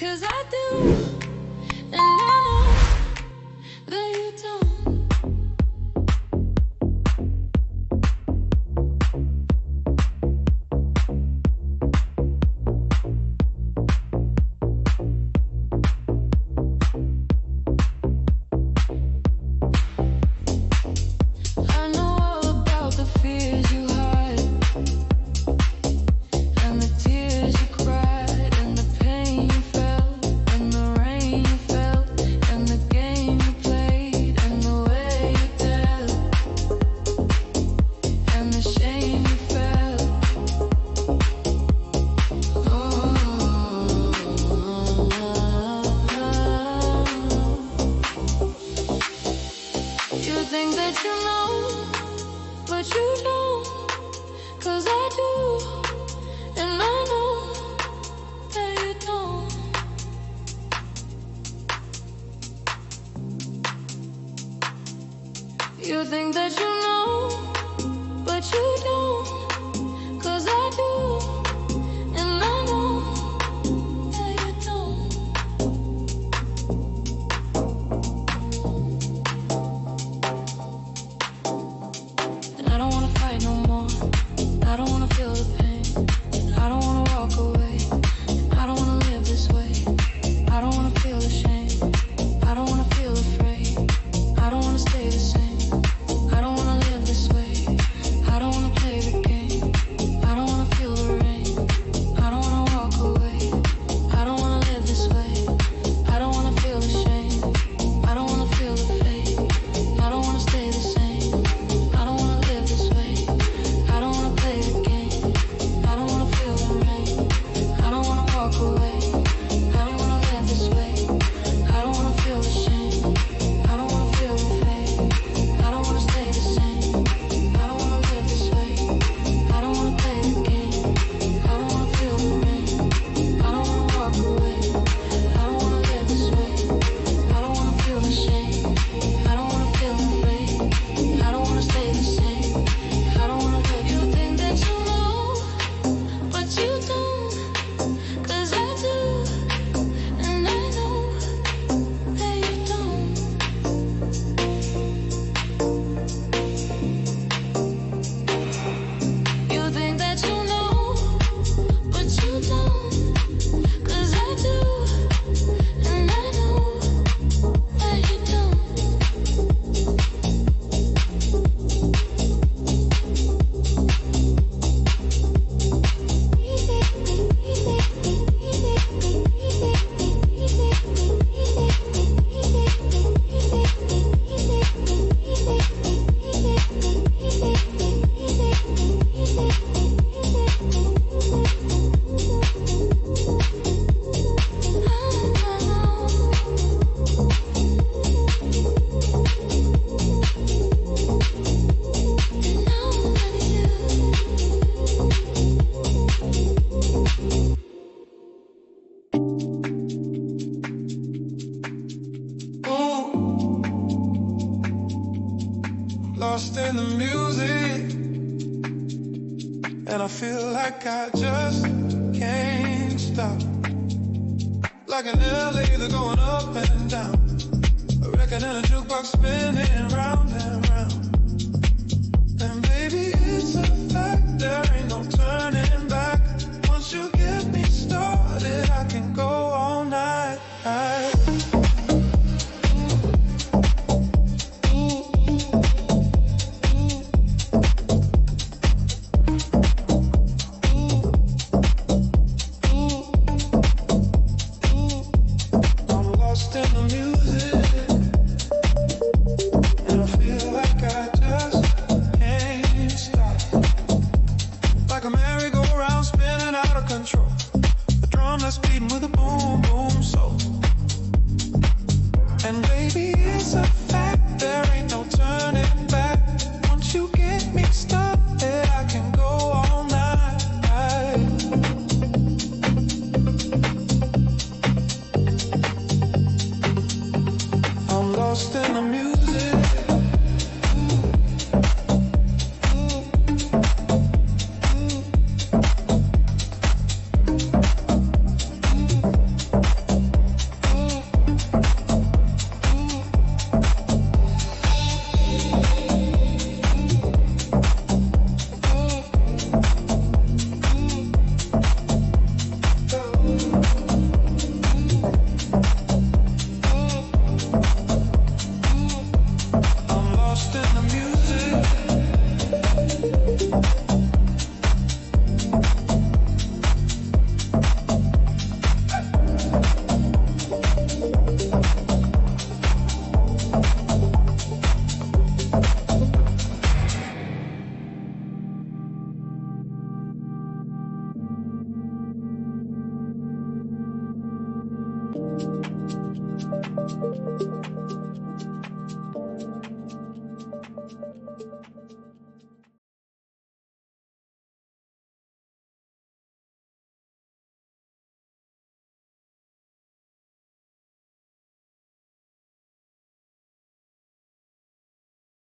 'Cause I do, and I know that you don't. I know all about the fears you hide, and the tears you cried, and the pain you felt, and the rain you felt, and the game you played, and the way you tell, and the shame you felt. You think that you know, but you don't. 'Cause I do, and I know that you don't. You think that you know, but you don't. 'Cause I do, and I know that you don't. And I don't wanna fight no more. I don't wanna feel the pain. I don't wanna walk away. I don't wanna live this way. I don't wanna feel ashamed. I don't wanna feel afraid. I don't wanna stay the same. I don't wanna live this way. I don't wanna play the game. I don't wanna feel the rain. I don't wanna walk away. I don't wanna live this way. I don't wanna feel ashamed. I don't wanna feel the fate. I don't wanna stay the same. I don't wanna live this way. I don't wanna play the game. I don't wanna feel the rain. I don't wanna walk away. I don't wanna live this way. I don't wanna feel ashamed. I don't wanna feel the fate. I don't wanna stay the same. I don't wanna live this way. I don't wanna play the game. I don't wanna feel the rain. I don't wanna walk away. I don't wanna live this way. I don't wanna feel ashamed. I don't wanna feel the fate. I don't wanna stay the same. I don't wanna live. You think that you know, but you don't. 'Cause I do, and I know that you don't. You think that you know, but you don't. 'Cause I do, and I know that you don't. Lost in the music, and I feel like I just can't stop. Like an elevator going up and down, a record and a jukebox spinning round and